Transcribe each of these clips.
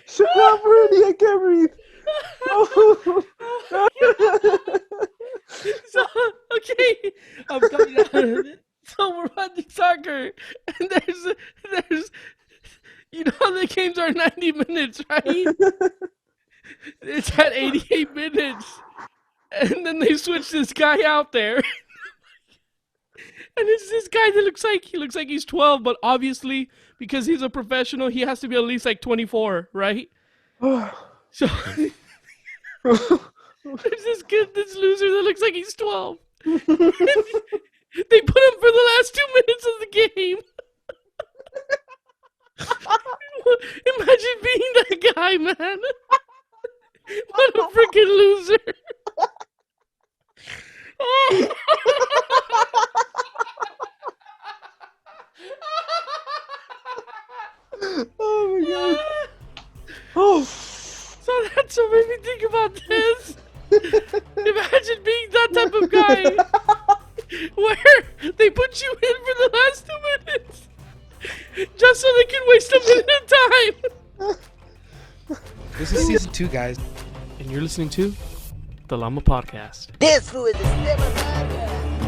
Shut up already! I can't breathe. Oh. So, okay, I'm coming out of it. So we're watching soccer, and there's, the games are 90 minutes, right? It's at 88 minutes, and then they switch this guy out there, and it's this guy that looks like he's 12, but obviously because he's a professional, he has to be at least like 24, right? So there's this loser that looks like he's 12. They put him for the last 2 minutes of the game. Imagine being that guy, man. What a freaking loser. Oh my god. Oh. So that's what made me think about this. Imagine being that type of guy where they put you in for the last 2 minutes just so they can waste a minute of time. This is season 2, guys. And you're listening to the Lama Podcast.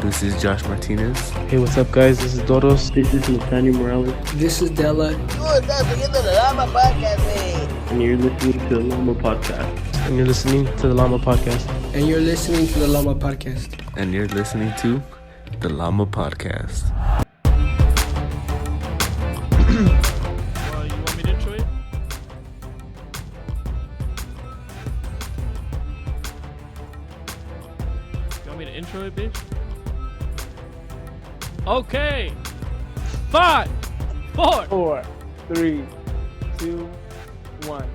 This is Josh Martinez. Hey, what's up, guys? This is Doros. This is Nathaniel Morales. This is Della. And you're listening to the Lama Podcast. And you're listening to the Lama Podcast. And you're listening to the Lama Podcast. And you're listening to the Lama Podcast. You want me to intro it? You want me to intro it, bitch? Okay. 5, 4. 4, 3, 2, 1.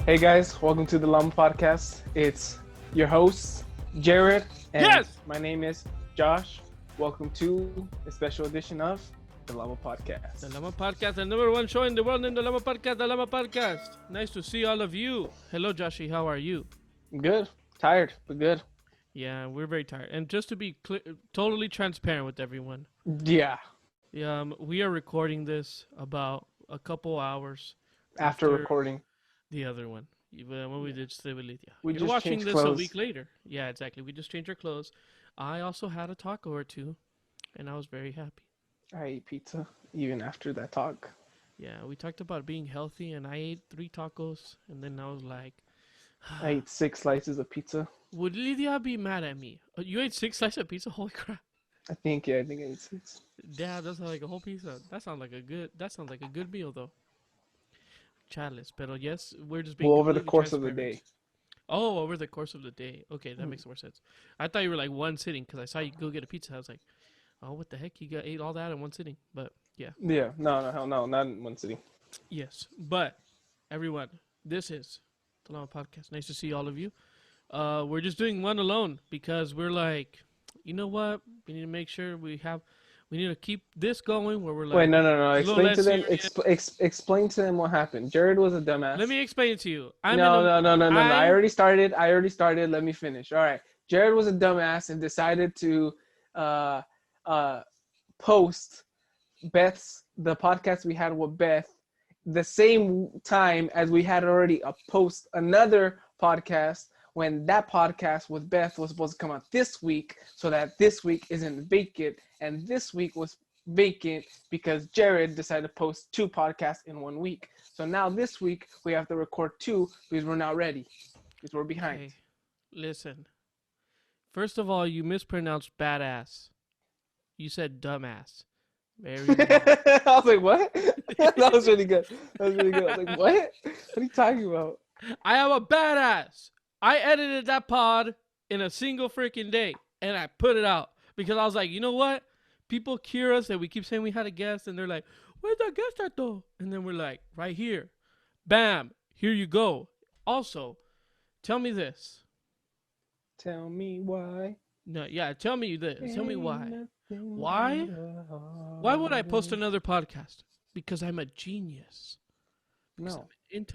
Hey guys, welcome to the Lama Podcast. It's your host, Jered, and Yes! my name is Josh. Welcome to a special edition of the Lama Podcast. The Lama Podcast, the number one show in the world named the Lama Podcast, the Lama Podcast. Nice to see all of you. Hello, Joshy. How are you? Good. Tired, but good. Yeah, we're very tired. And just to be totally transparent with everyone, Yeah. we are recording this about a couple hours After recording. the other one. When we did Civility. We You're just watching changed this a clothes. week later. Yeah, exactly. We just changed our clothes. I also had a taco or two, and I was very happy. I ate pizza even after that talk. Yeah, we talked about being healthy, and I ate 3 tacos, and then I was like, I ate 6 slices of pizza. would Lydia be mad at me? You ate 6 slices of pizza? Holy crap. I think I ate 6. Yeah, that's like a whole pizza. That sounds like a good meal, though. Chalice, but yes, we're just being Well, over the completely course of the transparent. day. Oh, over the course of the day. Okay, that makes more sense. I thought you were like one sitting because I saw you go get a pizza. I was like, oh, what the heck? Ate all that in one sitting. But yeah. Yeah, hell no, not in one sitting. Yes. But everyone, this is the Lama Podcast. Nice to see all of you. We're just doing one alone because we're like, you know what? We need to make sure we need to keep this going where we're like. Wait, no. a little Explain to them. less Explain to them what happened. Jared was a dumbass. Let me explain it to you. No. I already started. Let me finish. All right. Jared was a dumbass and decided to post the podcast we had with Beth the same time as we had already post another podcast when that podcast with Beth was supposed to come out this week, so that this week isn't vacant, and this week was vacant because Jared decided to post 2 podcasts in 1 week. So now this week we have to record 2 because we're not ready, because we're behind. Okay. Listen. First of all, you mispronounced badass. You said dumbass. Very good. I was like, what? That was really good. I was like, what? What are you talking about? I am a badass. I edited that pod in a single freaking day, and I put it out because I was like, you know what? People cure us that we keep saying we had a guest, and they're like, where's that guest at though? And then we're like, right here. Bam. Here you go. Also, tell me this. Tell me why. No, yeah, tell me this. Tell me why. Why? Why would I post another podcast? Because I'm a genius. Because I'm No. an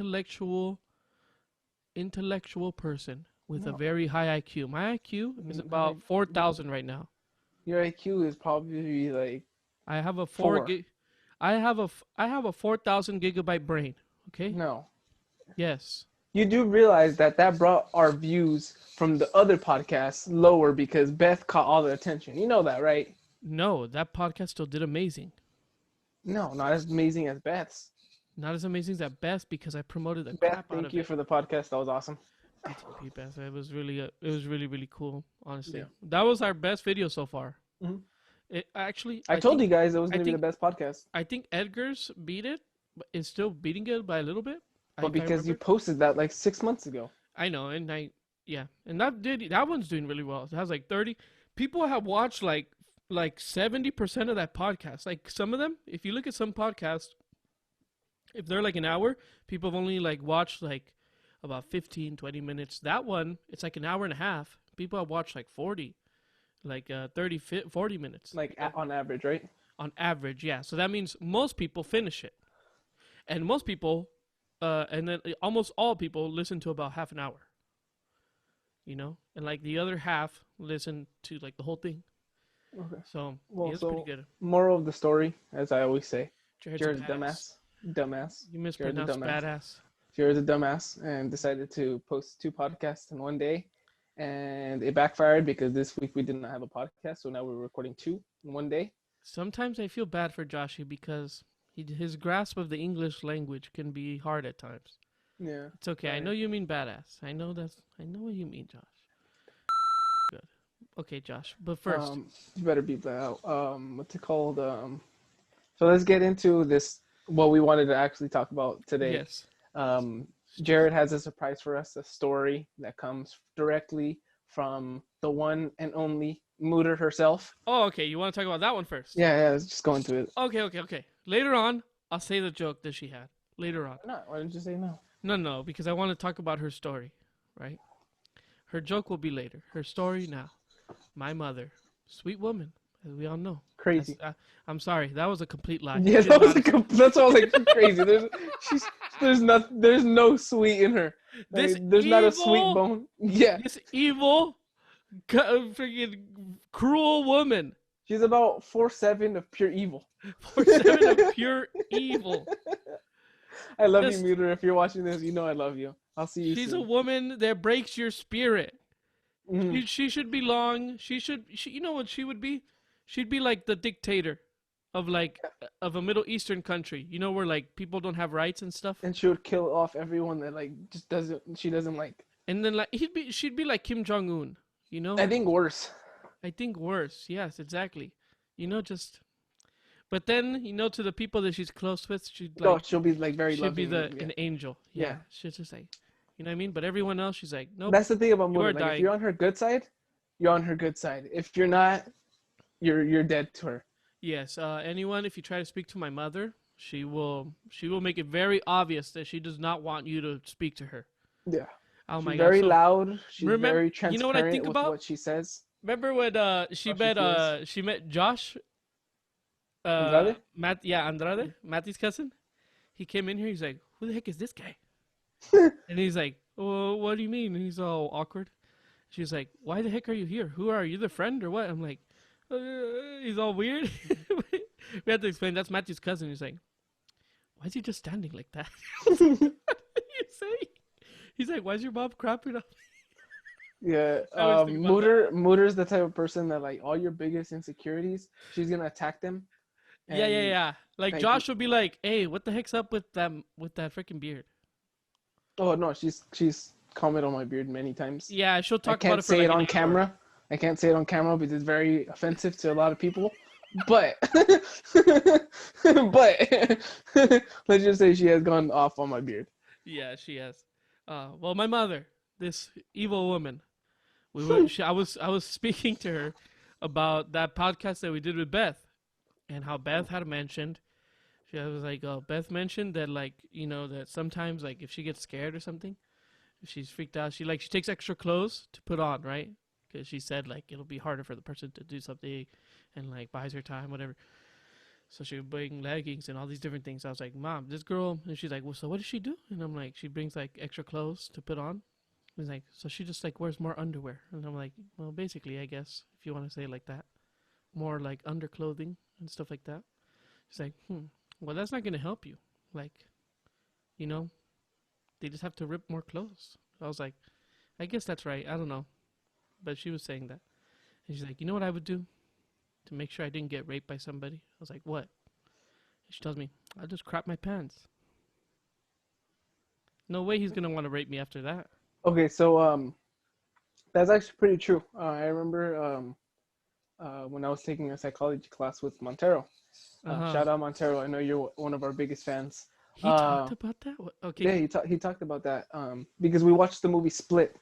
intellectual person with a very high IQ. My IQ is about 4,000 right now. Your IQ is probably like I have a 4. I have a 4,000 gigabyte brain. Okay? No. Yes. You do realize that brought our views from the other podcasts lower because Beth caught all the attention. You know that, right? No, that podcast still did amazing. No, not as amazing as Beth's. Not as amazing as at best because I promoted the Beth, crap out thank of you it. for the podcast. That was awesome. TLP, Beth. It was really cool. Honestly, Yeah. that was our best video so far. Mhm. It actually, I told you guys it was I going to be the think- best podcast. I think Edgar's beat it, but is still beating it by a little bit. But because you posted that like 6 months ago. I know, and that one's doing really well. It has like 30 people have watched like 70% of that podcast. Like some of them, if you look at some podcasts, if they're like an hour, people have only like watched like about 15, 20 minutes. That one, it's like an hour and a half. People have watched like 40, like 30, 40 minutes. Like on average, right? On average, yeah. So that means most people finish it. And most people, and then almost all people listen to about half an hour. You know? And like the other half listen to like the whole thing. Okay. So, Well, it's so pretty good. moral of the story, as I always say, Jered's Jared's a a badass. dumbass. You mispronounced dumbass. badass. Jared's a dumbass and decided to post 2 podcasts in one day. And it backfired because this week we did not have a podcast. So now we're recording 2 in one day. Sometimes I feel bad for Joshy because his grasp of the English language can be hard at times. Yeah. It's okay. I Right. know you mean badass. I know what you mean, Josh. Good. Okay, Josh. But first, You better beep that out. What's it called? So let's get into this, what we wanted to actually talk about today. yes. Jered has a surprise for us, a story that comes directly from the one and only Mooter herself. Oh, okay. You want to talk about that one first? Yeah, let's just go into it. Okay. Later on, I'll say the joke that she had. Later on. No, why didn't you say no? No, because I want to talk about her story, right? Her joke will be later. Her story now. My mother, sweet woman, as we all know. Crazy. I'm sorry, that was a complete lie. Yeah, She that is was not that's why I was like crazy. There's no sweet in her. This There's not a sweet evil- bone. Yeah, This evil, freaking cruel woman. she's about 4'7" of pure evil. 4'7" of pure evil. I love Just- you, Muter. If you're watching this, you know I love you. I'll see you She's a soon. woman that breaks your spirit. Mhm. She should belong. You know what she would be? She'd be like the dictator of a Middle Eastern country. You know where like people don't have rights and stuff. And she would kill off everyone that like just doesn't like. And then like she'd be like Kim Jong Un. You know? I think worse. I think worse. Yes, exactly. You know, but then, you know, to the people that she's close with, She'll be like very she'd be loving. an angel. Yeah. Yeah. She's just like, you know what I mean? But everyone else, she's like, nope. That's the thing about You are Muter. Like, if dying. you're on her good side, you're on her good side. If you're not, you're dead to her. Yes. Anyone, if you try to speak to my mother, she will make it very obvious that she does not want you to speak to her. Yeah. Oh She's my very God. So, loud. She's remember- very you transparent know what I think with about? what she says. remember when she met Josh? Andrade? Andrade, Matty's cousin. He came in here. He's like, "Who the heck is this guy?" And he's like, "Well, what do you mean?" And he's all awkward. She's like, "Why the heck are you here? Who are you, the friend or what?" I'm like, he's all weird. We had to explain that's Matthew's cousin. He's like, "Why is he just standing like that?" What did you say? He's like, "Why is your mom crapping up?" Yeah. I always think about Muter's the type of person that like all your biggest insecurities, she's gonna attack them. Yeah. Like Thank Josh will be like, "Hey, what the heck's up with that freaking beard?" Oh no, she's commented on my beard many times. Yeah, she'll I talk about can't it for say like it an on hour. camera. I can't say it on camera because it's very offensive to a lot of people. But let's just say she has gone off on my beard. Yeah, she has. Well, my mother, this evil woman, I was speaking to her about that podcast that we did with Beth, and how Beth had mentioned. She was like, Beth mentioned that like that sometimes like if she gets scared or something, if she's freaked out, she takes extra clothes to put on, right? Because she said like it'll be harder for the person to do something, and like buys her time, whatever. So she would bring leggings and all these different things. I was like, "Mom, this girl," and she's like, "Well, so what does she do?" And I'm like, "She brings like extra clothes to put on." He's like, "So she just like wears more underwear." And I'm like, "Well, basically, I guess if you want to say it like that, more like underclothing and stuff like that." She's like, "Well, that's not gonna help you. Like, you know, they just have to rip more clothes. I was like, I guess that's right. I don't know. But she was saying that. And she's like, you know what I would do to make sure I didn't get raped by somebody? I was like, what? And she tells me, I'll just crap my pants. No way he's going to want to rape me after that. Okay, so that's actually pretty true. I remember when I was taking a psychology class with Montero. Shout out Montero. I know you're one of our biggest fans. He talked about that? Okay. Yeah, he talked about that because we watched the movie Split.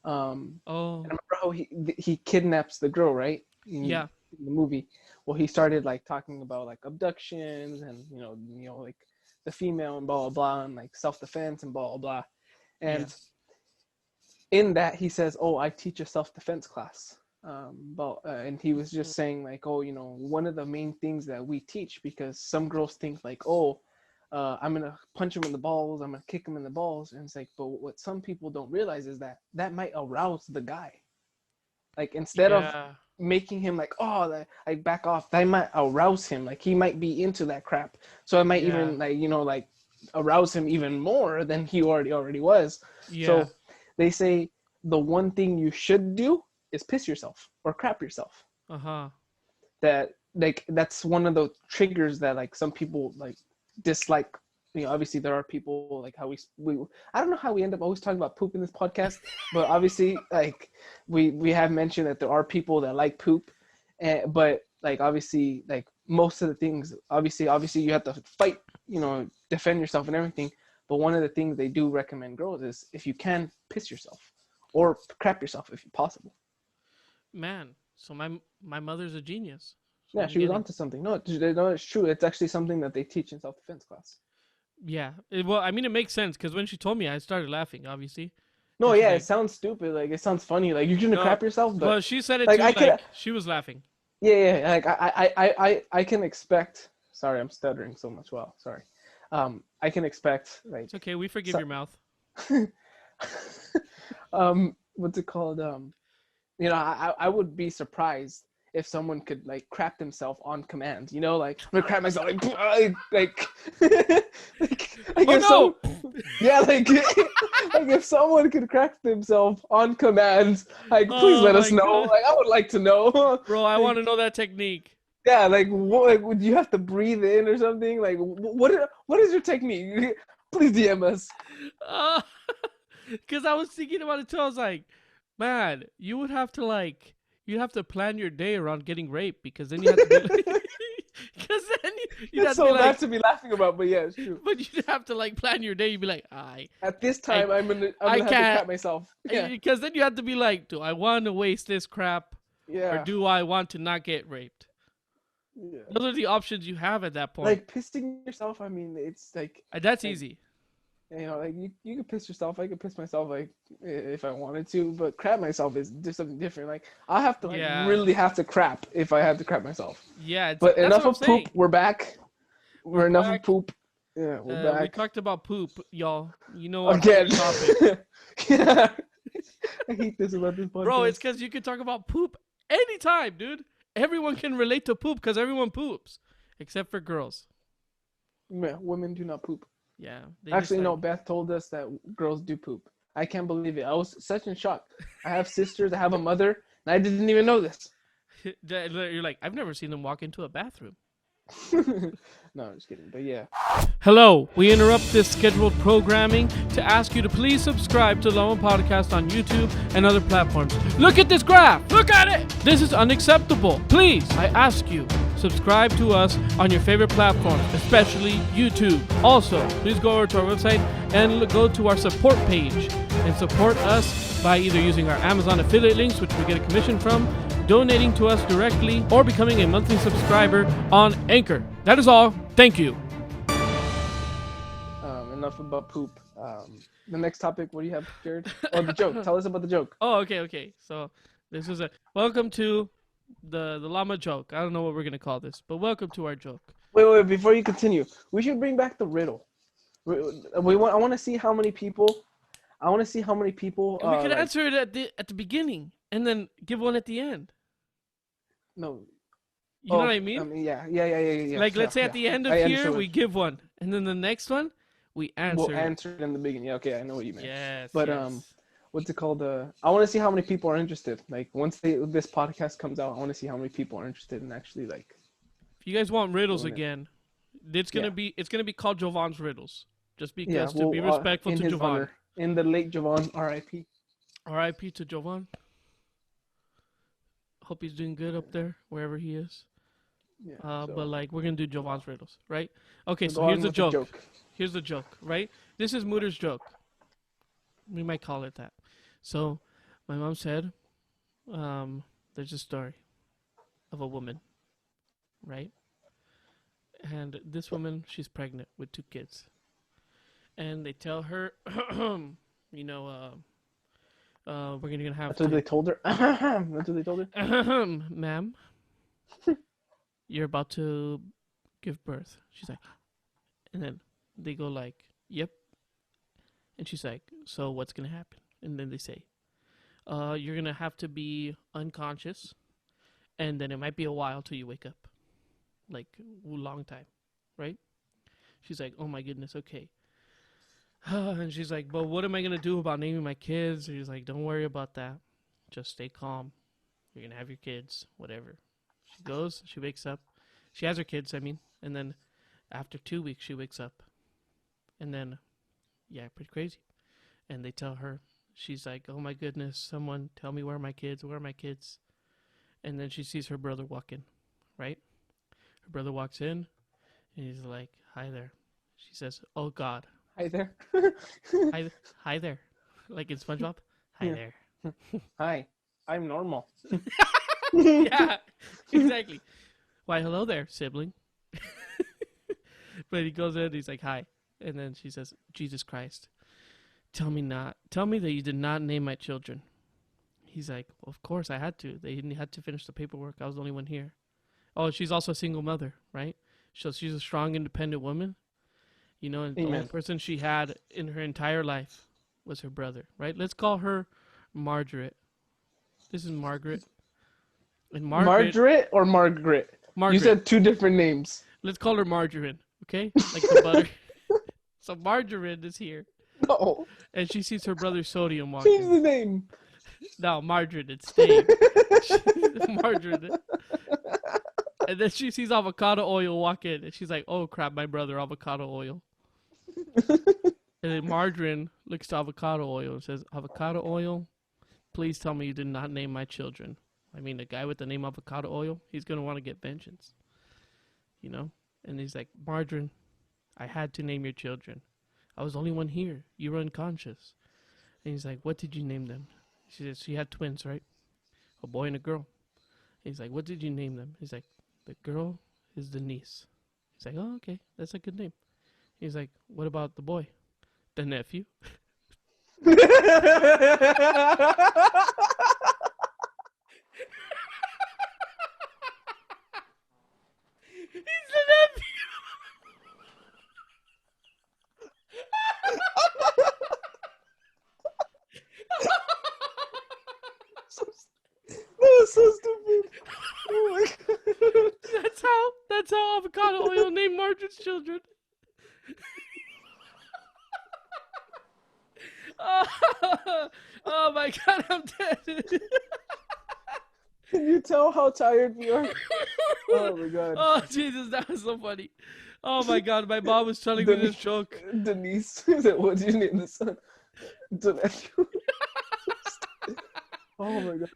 Oh. And I remember how he kidnaps the girl, right? In the movie. Well, he started like talking about like abductions and you know like the female and blah blah blah and like self-defense and blah blah blah. And in that he says, "Oh, I teach a self-defense class." And he was just saying like, "Oh, you know, one of the main things that we teach because some girls think like, oh, I'm gonna punch him in the balls, I'm gonna kick him in the balls," and it's like, but what some people don't realize is that might arouse the guy. Like instead of making him like, oh, like back off, that might arouse him. Like he might be into that crap, so it might even like like arouse him even more than he already was. So they say the one thing you should do is piss yourself or crap yourself. That like that's one of the triggers that like some people like dislike. You know, obviously there are people like how we I don't know how we end up always talking about poop in this podcast, but obviously like we have mentioned that there are people that like poop, but like obviously like most of the things obviously you have to fight, you know, defend yourself and everything. But one of the things they do recommend girls is if you can piss yourself or crap yourself if possible. Man, so my mother's a genius. So yeah, she was onto something. No, it's true. It's actually something that they teach in self-defense class. Yeah. Well, I mean, it makes sense because when she told me, I started laughing, obviously. No, yeah, like, it sounds stupid. Like, it sounds funny. Like, you're going to crap yourself. But well, she said it like, too, she was laughing. Yeah. Like, I can expect... Sorry, I'm stuttering so much. Wow, sorry. I can expect, like... It's okay. We forgive your mouth. What's it called? You know, I would be surprised if someone could like crap themselves on command, you know, like I'm gonna crap myself, like like if someone could crap themselves on command, like please let us know. God. Like I would like to know, bro. I want to know that technique. Yeah, like what? Would you have to breathe in or something? Like what is your technique? Please DM us. Because I was thinking about it too. I was like, man, you would have to like. You have to plan your day around getting raped because then you have to be like, because then you'd have so to be bad to be laughing about, but yeah, it's true. But you'd have to like plan your day. You'd be like, at this time, I'm gonna have to crap myself. Yeah. Because then you have to be like, do I want to waste this crap? Yeah. Or do I want to not get raped? Yeah. Those are the options you have at that point. Like pissing yourself. I mean, it's like that's like, easy. You know, like you can piss yourself. I could piss myself, like if I wanted to, but crap myself is just something different. Like I have to really have to crap if I have to crap myself. Yeah, but enough of poop. We're back. We're enough of poop. Yeah, we're back. We talked about poop, y'all. You know what? Again. Yeah. I hate this about this podcast. Bro, it's because you can talk about poop anytime, dude. Everyone can relate to poop because everyone poops, except for girls. Yeah, women do not poop. Yeah. Actually, no. Beth told us that girls do poop. I can't believe it. I was such in shock. I have sisters. I have a mother, and I didn't even know this. You're like, I've never seen them walk into a bathroom. No, I'm just kidding. But yeah. Hello. We interrupt this scheduled programming to ask you to please subscribe to Lama Podcast on YouTube and other platforms. Look at this graph. Look at it. This is unacceptable. Please, I ask you, subscribe to us on your favorite platform, especially YouTube. Also, please go over to our website and go to our support page and support us by either using our Amazon affiliate links, which we get a commission from, donating to us directly, or becoming a monthly subscriber on Anchor. That is all. Thank you. Enough about poop. The next topic, what do you have, Jered? Oh, the joke. Tell us about the joke. Oh, okay. So this is welcome to the llama joke. I don't know what we're gonna call this, but welcome to our joke. Wait. Before you continue, we should bring back the riddle. I want to see how many people. And we could answer it at the beginning and then give one at the end. No. You know what I mean? Yeah. Like, let's say at the end of here, we give one. And then the next one, We answer. We'll answer it in the beginning. Yeah, okay, I know what you meant. Yes. But yes. what's it called? I want to see how many people are interested. Like once this podcast comes out, I want to see how many people are interested in actually like. If you guys want riddles doing it. again, it's gonna be called JHOVAN'S riddles. Just because Yeah, to be respectful in to his Jovan. honor. In the late Jovan, R.I.P. R.I.P. to Jovan. Hope he's doing good up there, wherever he is. Yeah, But like, we're gonna do Jovan's riddles, right? Okay, so so go here's on the with joke. Here's the joke, right? This is Mooter's joke. We might call it that. So, my mom said, there's a story of a woman, right? And this woman, she's pregnant with 2 kids. And they tell her, we're gonna have. That's what they told her. That's what they told her. Ma'am, you're about to give birth. She's like, and then they go like, yep. And she's like, so what's gonna happen? And then they say, you're gonna have to be unconscious, and then it might be a while till you wake up, like a long time, right? She's like, oh my goodness, okay. And she's like, but what am I gonna do about naming my kids? And he's like, don't worry about that. Just stay calm. You're gonna have your kids, whatever. She goes, she wakes up. She has her kids, and then after 2 weeks, she wakes up. And then, yeah, pretty crazy. And they tell her, she's like, oh my goodness, someone tell me where are my kids? And then she sees her brother walk in, right? Her brother walks in, and he's like, hi there. She says, oh God. Hi there. Hi there. Like in SpongeBob. Hi Yeah. there. Hi, I'm normal. Yeah, exactly. Why, hello there, sibling. But he goes in, he's like, hi. And then she says, Jesus Christ, tell me that you did not name my children. He's like, well, of course I had to. They had to finish the paperwork. I was the only one here. Oh, she's also a single mother, right? So she's a strong, independent woman. You know, and the only person she had in her entire life was her brother, right? Let's call her Margaret. This is Margaret. And Margaret or Margaret? Margaret. You said 2 different names. Let's call her Margarine, okay? Like the butter. So Margarine is here. No. And she sees her brother Sodium walk Change in. the name. No, Margarine, it's staying. Margarine. And then she sees avocado oil walk in. And she's like, oh crap, my brother, avocado oil. And then Margarine looks to avocado oil and says, avocado oil, please tell me you did not name my children. I mean, the guy with the name avocado oil, he's going to want to get vengeance. You know? And he's like, Margarine, I had to name your children. I was the only one here. You were unconscious. And he's like, what did you name them? She says, she had twins, right? A boy and a girl. He's like, what did you name them? He's like, the girl is Denise. He's like, oh, okay. That's a good name. He's like, what about the boy? The nephew. He's the nephew. That was so stupid. Oh my God. That's how avocado oil named Margaret's children. Oh my God, I'm dead. Can you tell how tired we are? Oh my God. Oh Jesus, that was so funny. Oh my God, my mom was telling me this joke. Denise. What did you name the son? The nephew. Oh my God.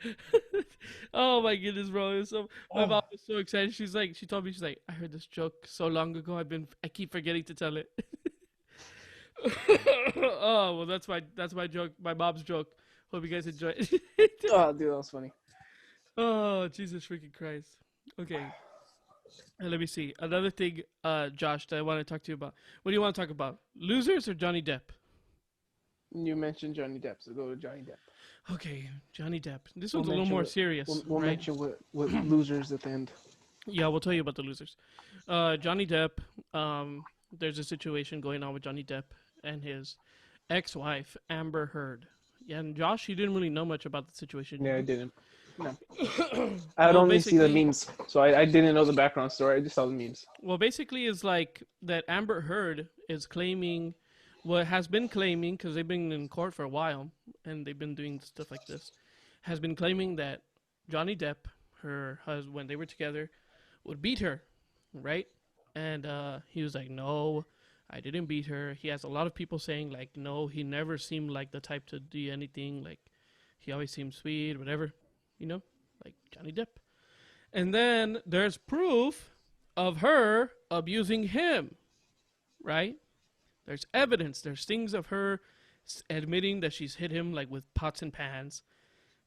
Oh my goodness, bro. It was so, my mom was so excited. She told me, I heard this joke so long ago. I keep forgetting to tell it. Oh well, that's my joke, my mom's joke. Hope you guys enjoy it. Oh, dude, that was funny. Oh Jesus freaking Christ. Okay, let me see another thing, Josh, that I want to talk to you about. What do you want to talk about? Losers or Johnny Depp? You mentioned Johnny Depp, so go to Johnny Depp. Okay, Johnny Depp. This one's a little more serious. We'll right? mention what losers at the end. Yeah, we'll tell you about the losers. Johnny Depp. There's a situation going on with Johnny Depp and his ex-wife Amber Heard. Yeah, and Josh, you didn't really know much about the situation. Yeah, I didn't. No. I'd only see the memes, so I didn't know the background story. I just saw the memes. Well, basically, it's like that Amber Heard is claiming what has been claiming, because they've been in court for a while and they've been doing stuff like this, has been claiming that Johnny Depp, her husband, when they were together, would beat her, right? And he was like, no, I didn't beat her. He has a lot of people saying, like, no, he never seemed like the type to do anything. Like, he always seemed sweet, whatever, like Johnny Depp. And then there's proof of her abusing him, right? There's evidence. There's things of her admitting that she's hit him, like, with pots and pans.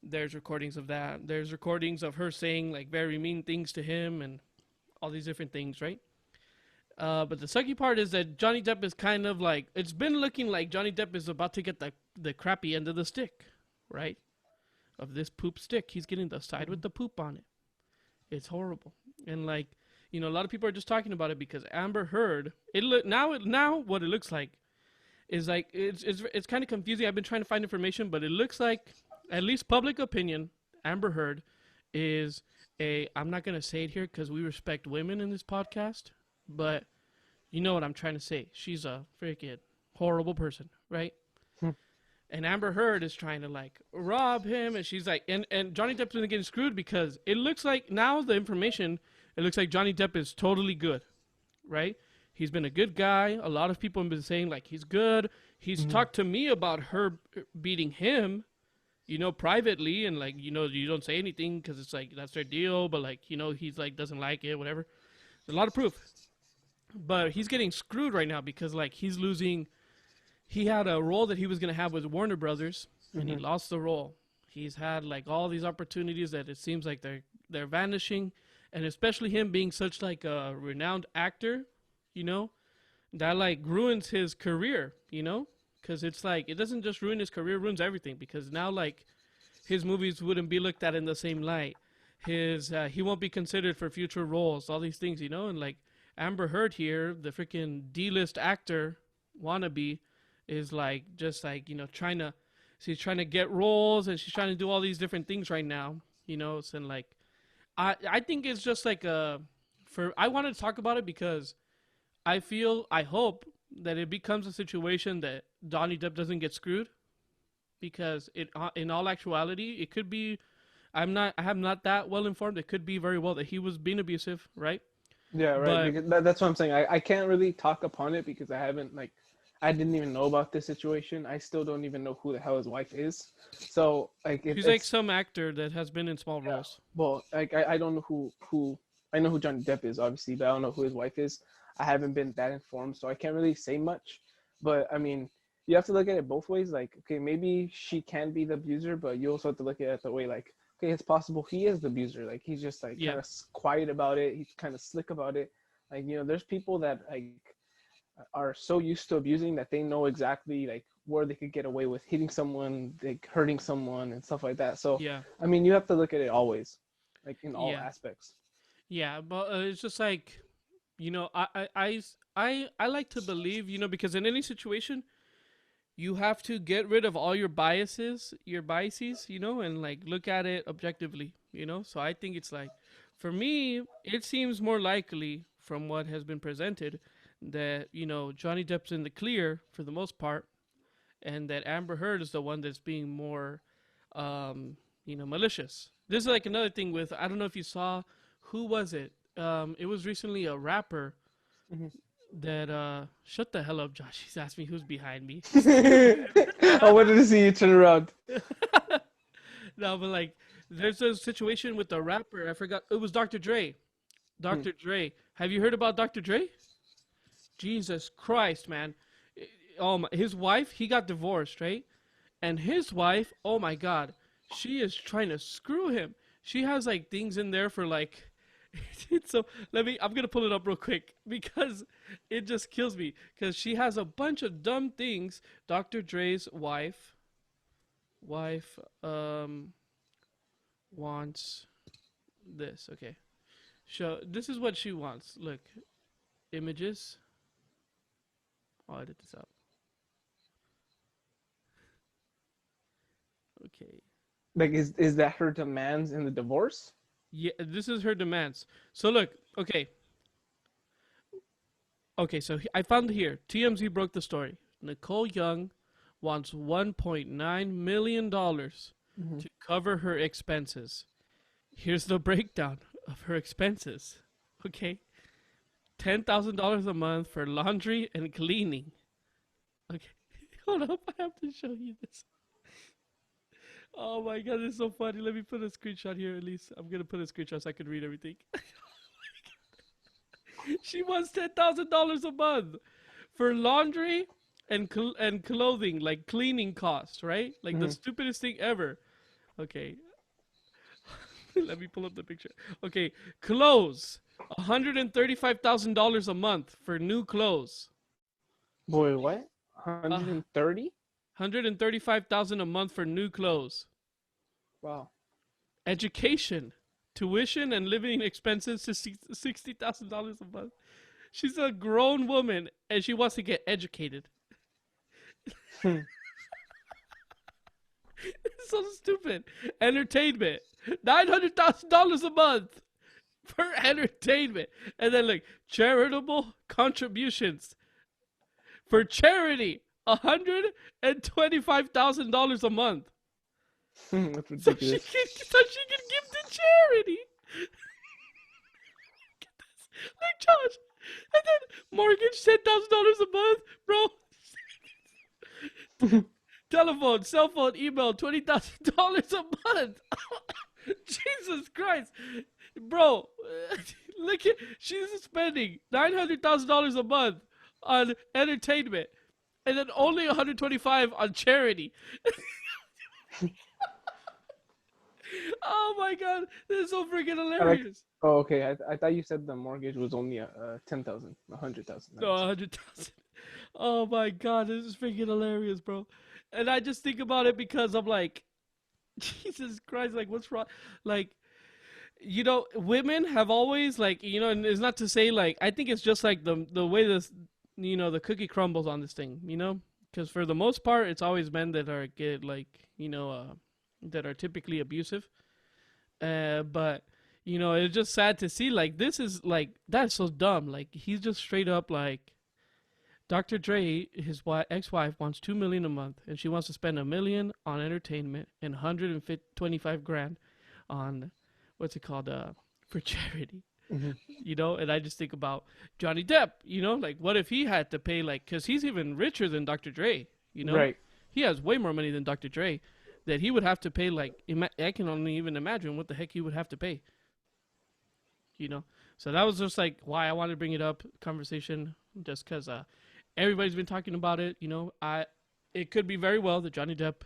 There's recordings of that. There's recordings of her saying, like, very mean things to him and all these different things, right? But the sucky part is that Johnny Depp is kind of like, it's been looking like Johnny Depp is about to get the crappy end of the stick, right? Of this poop stick. He's getting the side with the poop on it. It's horrible. And, like, a lot of people are just talking about it because Amber Heard, now what it looks like is like, it's kind of confusing. I've been trying to find information, but it looks like, at least public opinion, Amber Heard is I'm not going to say it here because we respect women in this podcast, but you know what I'm trying to say. She's a freaking horrible person, right? And Amber Heard is trying to, like, rob him, and she's like, and Johnny Depp's been getting screwed because it looks like now the information, it looks like Johnny Depp is totally good, right? He's been a good guy. A lot of people have been saying, like, he's good. He's talked to me about her beating him, privately, and, like, you don't say anything because it's like that's their deal, but, like, he's like doesn't like it, whatever. There's a lot of proof, but he's getting screwed right now because, like, he's losing. He had a role that he was gonna have with Warner Brothers, and he lost the role. He's had, like, all these opportunities that it seems like they're vanishing, and especially him being such, like, a renowned actor, that, like, ruins his career, because it's like, it doesn't just ruin his career, it ruins everything, because now, like, his movies wouldn't be looked at in the same light. He won't be considered for future roles, all these things, and, like, Amber Heard here, the freaking D-list actor wannabe, is, like, just, like, she's trying to get roles, and she's trying to do all these different things right now, and, like, I think it's just, like, I wanted to talk about it because I hope that it becomes a situation that Johnny Depp doesn't get screwed, because in all actuality, it could be, I'm not that well informed. It could be very well that he was being abusive, right? Yeah, right. Because that's what I'm saying. I can't really talk upon it because I didn't even know about this situation. I still don't even know who the hell his wife is. So, like, he's like some actor that has been in small roles. Well, like, I don't know who I know who Johnny Depp is, obviously, but I don't know who his wife is. I haven't been that informed, so I can't really say much. But I mean, you have to look at it both ways. Like, okay, maybe she can be the abuser, but you also have to look at it the way, like, okay, it's possible he is the abuser. Like, he's just, like, kind of quiet about it. He's kind of slick about it. Like, there's people that, like, are so used to abusing that they know exactly, like, where they could get away with hitting someone, like, hurting someone and stuff like that. So, I mean, you have to look at it always, like, in all aspects. Yeah, but it's just like, I like to believe, because in any situation, you have to get rid of all your biases, and, like, look at it objectively, So I think it's like, for me, it seems more likely from what has been presented that, Johnny Depp's in the clear for the most part, and that Amber Heard is the one that's being more, malicious. This is like another thing with, I don't know if you saw, who was it? It was recently a rapper that, shut the hell up, Josh. He's asked me who's behind me. I wanted to see you turn around. No, but, like, there's a situation with the rapper. I forgot. It was Dr. Dre. Dr. Dre. Have you heard about Dr. Dre? Jesus Christ, man. His wife, he got divorced, right? And his wife, oh my God, she is trying to screw him. She has, like, things in there for, like, so I'm going to pull it up real quick because it just kills me. Because she has a bunch of dumb things. Dr. Dre's wife wants this. Okay. So this is what she wants. Look, images. I'll edit this out. Okay. Like, is that her demands in the divorce? Yeah, this is her demands. So look, okay. Okay, so I found here. TMZ broke the story. Nicole Young wants $1.9 million to cover her expenses. Here's the breakdown of her expenses. Okay. $10,000 a month for laundry and cleaning. Okay. Hold up. I have to show you this. Oh my God, this is so funny. Let me put a screenshot here at least. I'm going to put a screenshot so I can read everything. She wants $10,000 a month for laundry and clothing, like cleaning costs, right? Like the stupidest thing ever. Okay. Let me pull up the picture. Okay, clothes. $135,000 a month for new clothes. Boy, what? 130? $135,000 a month for new clothes. Wow. Education, tuition, and living expenses to $60,000 a month. She's a grown woman and she wants to get educated. It's so stupid. Entertainment, $900,000 a month for entertainment, and then like charitable contributions for charity. $125,000 a month. That's ridiculous. So she can give to charity. Get this. Like Josh. And then mortgage $10,000 a month, bro. Telephone, cell phone, email, $20,000 a month. Jesus Christ. Bro, look at, she's spending $900,000 a month on entertainment. And then only $125 on charity. Oh my God, this is so freaking hilarious. Oh, okay. I thought you said the mortgage was only $10,000, $100,000. No, $100,000. Oh my God, this is freaking hilarious, bro. And I just think about it because I'm like, Jesus Christ, like what's wrong? Like, you know, women have always like, you know, and it's not to say like, I think it's just like the way this, you know, the cookie crumbles on this thing, you know, because for the most part, it's always men that are that are typically abusive. But you know, it's just sad to see like this is like that's so dumb. Like he's just straight up like Dr. Dre, his ex-wife wants $2 million a month, and she wants to spend $1 million on entertainment and $125,000 on what's it called for charity. You know, and I just think about Johnny Depp, you know, like what if he had to pay like, because he's even richer than Dr. Dre, you know, right? He has way more money than Dr. Dre, that he would have to pay like, I can only even imagine what the heck he would have to pay, you know. So that was just like why I wanted to bring it up, conversation, just because everybody's been talking about it, you know. It could be very well that Johnny Depp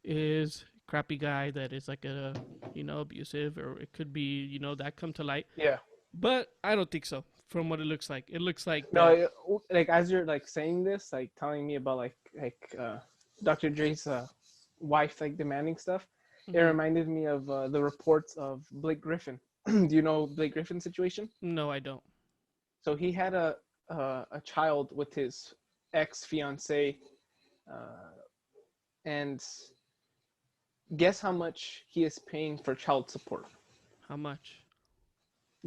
is a crappy guy that is like a, you know, abusive, or it could be, you know, that come to light. Yeah. But I don't think so. From what it looks like, no. Like as you're like saying this, like telling me about like Dr. Dre's wife like demanding stuff, it reminded me of the reports of Blake Griffin. Do you know Blake Griffin's situation? No, I don't. So he had a child with his ex-fiancée, and guess how much he is paying for child support? How much?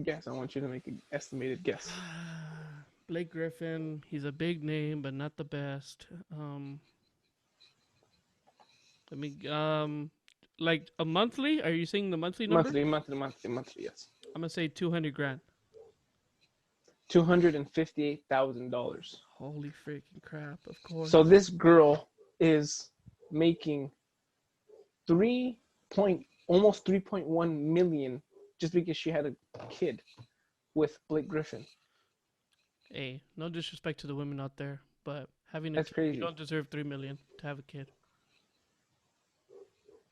Guess. I want you to make an estimated guess. Blake Griffin, he's a big name, but not the best. Like a monthly? Are you saying the monthly number? Monthly, yes. I'm gonna say $200,000. $258,000. Holy freaking crap! Of course. So this girl is making almost 3.1 million just because she had a kid with Blake Griffin. Hey, no disrespect to the women out there, but having a That's kid, crazy. You don't deserve $3 million to have a kid.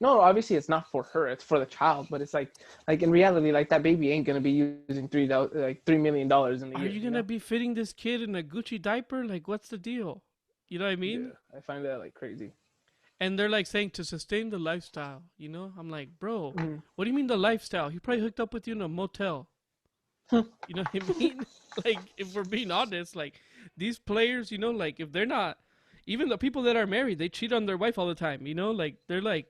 No, obviously it's not for her; it's for the child. But it's like in reality, like that baby ain't gonna be using $3 million in a year. Are you gonna be fitting this kid in a Gucci diaper? Like, what's the deal? You know what I mean? Yeah, I find that like crazy. And they're like saying to sustain the lifestyle. You know, I'm like, bro, what do you mean the lifestyle? He probably hooked up with you in a motel. You know what I mean? Like, if we're being honest, like these players, you know, like if they're not, even the people that are married, they cheat on their wife all the time. You know, like they're like.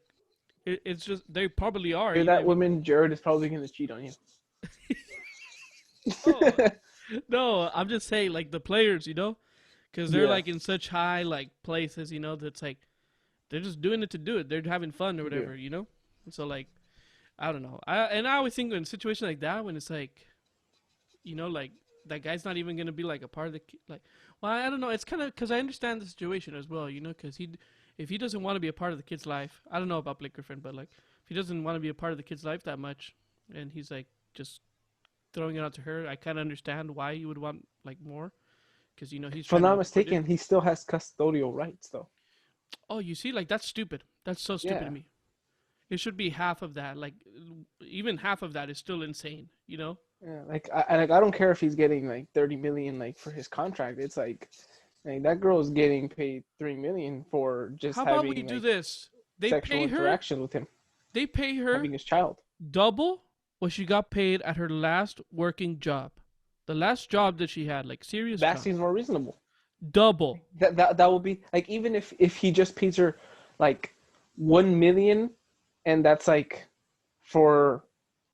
It's just, they probably are. That woman, Jered, is probably going to cheat on you. No, I'm just saying, like, the players, you know? because they're like in such high like places, you know, that's like they're just doing it to do it. They're having fun or whatever, you know. And so like, I don't know. I always think in a situation like that when it's like, you know, like that guy's not even gonna be like a part of the like. Well, I don't know. It's kind of because I understand the situation as well, you know, because if he doesn't want to be a part of the kid's life, I don't know about Blake Griffin, but like if he doesn't want to be a part of the kid's life that much, and he's like just throwing it out to her, I kind of understand why you would want like more, because you know he's. If I'm not mistaken, he still has custodial rights though. Oh, you see, like that's stupid. That's so stupid to me. It should be half of that. Like even half of that is still insane, you know. Yeah, like I don't care if he's getting like 30 million like for his contract. It's like that girl's getting paid $3 million for just How having about we do this? They sexual pay her interaction with him. They pay her having his child double what she got paid at her last working job. The last job that she had, like serious. That job. seems more reasonable. Double. That will be like even if he just pays her like $1 million, and that's like for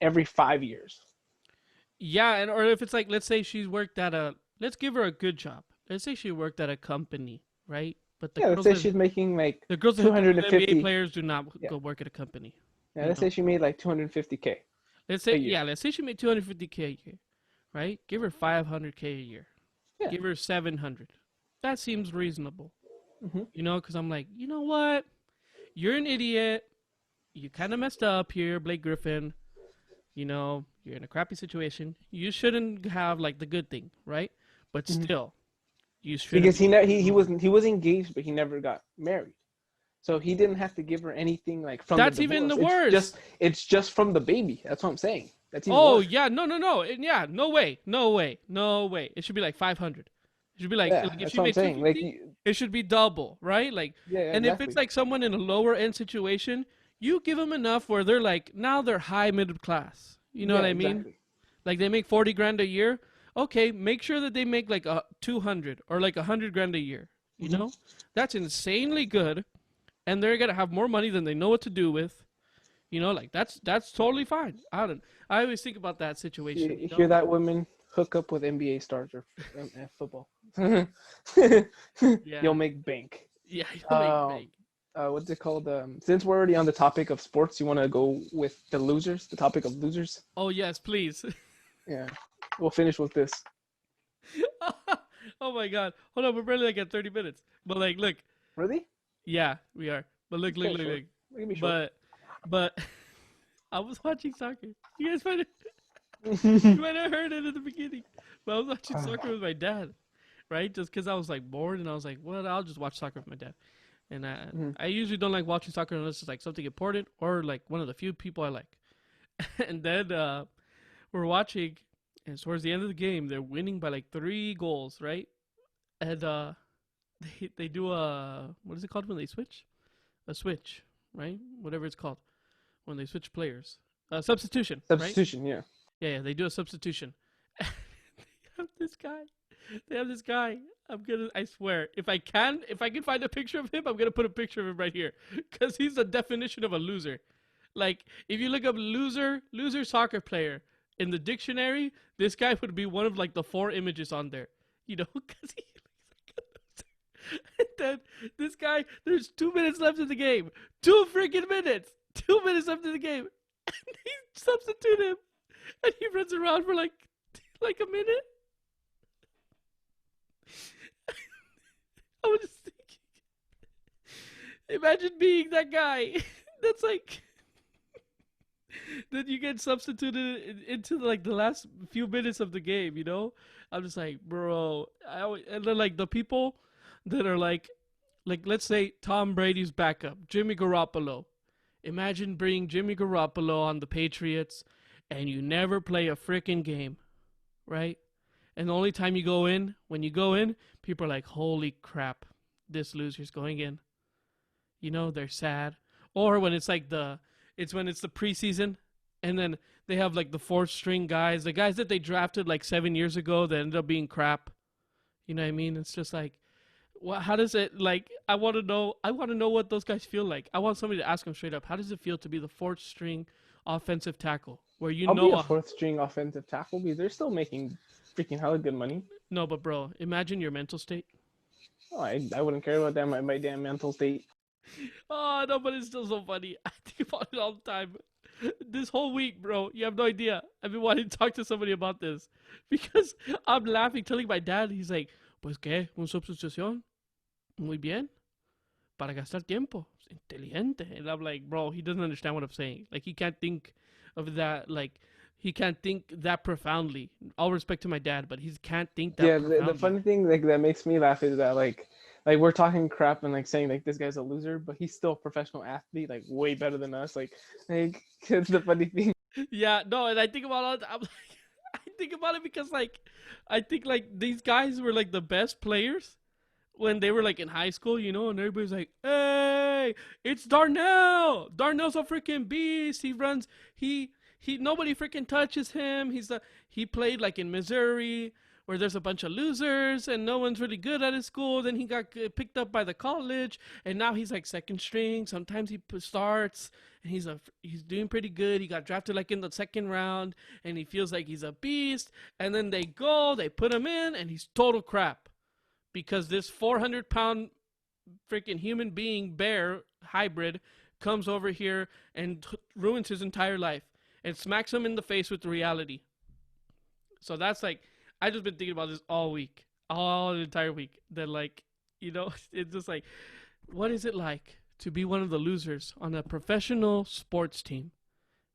every 5 years. Yeah, and or if it's like, let's say she's worked at let's give her a good job. Let's say she worked at a company, right? But the let's say she's making like the girls 250. NBA players do not go work at a company. Yeah, let's say she made like 250K. Let's say she made 250K a year, right? Give her 500K a year. Yeah. Give her 700. That seems reasonable. Mm-hmm. You know, because I'm like, you know what? You're an idiot. You kind of messed up here, Blake Griffin. You know, you're in a crappy situation. You shouldn't have like the good thing, right? But still, you should. Because he was engaged, but he never got married, so he didn't have to give her anything like from. That's the even the worst. It's just from the baby. That's what I'm saying. That's even worse. Worse. Yeah, no, no way. It should be like 500. It should be like, if she made 250, it should be double, right? Like, and if it's like someone in a lower end situation, you give them enough where they're like, now they're high middle class. You know what I mean? Exactly. Like they make 40 grand a year. Okay, make sure that they make like 200 or like 100 grand a year. You know, that's insanely good, and they're gonna have more money than they know what to do with. You know, like that's totally fine. I always think about that situation. You hear that, women? Hook up with NBA stars or football. You'll make bank. Yeah, you'll make bank. What's it called? Since we're already on the topic of sports, you want to go with the losers? The topic of losers? Oh yes, please. Yeah, we'll finish with this. Oh my God! Hold on, we're barely like at 30 minutes. But like, look. Really? Yeah, we are. But look. But I was watching soccer. You guys might have heard it at the beginning. But I was watching soccer with my dad, right? Just because I was like bored, and I was like, well, I'll just watch soccer with my dad. And I usually don't like watching soccer unless it's like something important or like one of the few people I like. And then we're watching, and towards the end of the game, they're winning by like 3 goals, right? And they do what is it called when they switch? A switch, right? Whatever it's called when they switch players. Substitution. Substitution, right? Yeah. They do a substitution. They have this guy. I swear, if I can find a picture of him, I'm gonna put a picture of him right here, because he's the definition of a loser. Like, if you look up loser soccer player in the dictionary, this guy would be one of like the 4 images on there. You know, because he looks like a loser. And then this guy, there's 2 minutes left in the game. 2 freaking minutes. 2 minutes left in the game. And he substitute him, and he runs around for like a minute. I was just thinking, imagine being that guy. That's like, then you get substituted into like the last few minutes of the game, you know? I'm just like, bro. And then like the people that are like, let's say Tom Brady's backup, Jimmy Garoppolo. Imagine bringing Jimmy Garoppolo on the Patriots, and you never play a freaking game, right? And the only time when you go in, people are like, holy crap, this loser's going in. You know, they're sad. Or when it's like when it's the preseason, and then they have like the 4th string guys, the guys that they drafted like 7 years ago that ended up being crap. You know what I mean? It's just like, how does it, like, I want to know what those guys feel like. I want somebody to ask them straight up, how does it feel to be the 4th string offensive tackle? Where I'll be a 4th string offensive tackle, because they're still making freaking hella good money. No, but bro, imagine your mental state. Oh, I wouldn't care about that. My damn mental state. Oh, no, but it's still so funny. I think about it all the time. This whole week, bro, you have no idea. I've been wanting to talk to somebody about this. Because I'm laughing, telling my dad, he's like, pues qué, una sustitución. Muy bien. Para gastar tiempo. Inteligente. And I'm like, bro, he doesn't understand what I'm saying. Like, he can't think of that, like, he can't think that profoundly. All respect to my dad, but he can't think that profoundly. Yeah, the funny thing like that makes me laugh is that like we're talking crap and like saying like this guy's a loser, but he's still a professional athlete, like way better than us. Like it's the funny thing. Yeah, no, and I think about all. I'm like, I think about it because like, I think like these guys were like the best players when they were like in high school, you know, and everybody's like, "Hey, it's Darnell! Darnell's a freaking beast. He runs. He nobody freaking touches him. He played like in Missouri." Where there's a bunch of losers and no one's really good at his school. Then he got picked up by the college, and now he's like second string. Sometimes he starts, and he's doing pretty good. He got drafted like in the second round, and he feels like he's a beast. And then they put him in, and he's total crap because this 400-pound freaking human being bear hybrid comes over here and ruins his entire life and smacks him in the face with reality. So that's like. I just been thinking about this all week, all the entire week. That like, you know, it's just like, what is it like to be one of the losers on a professional sports team?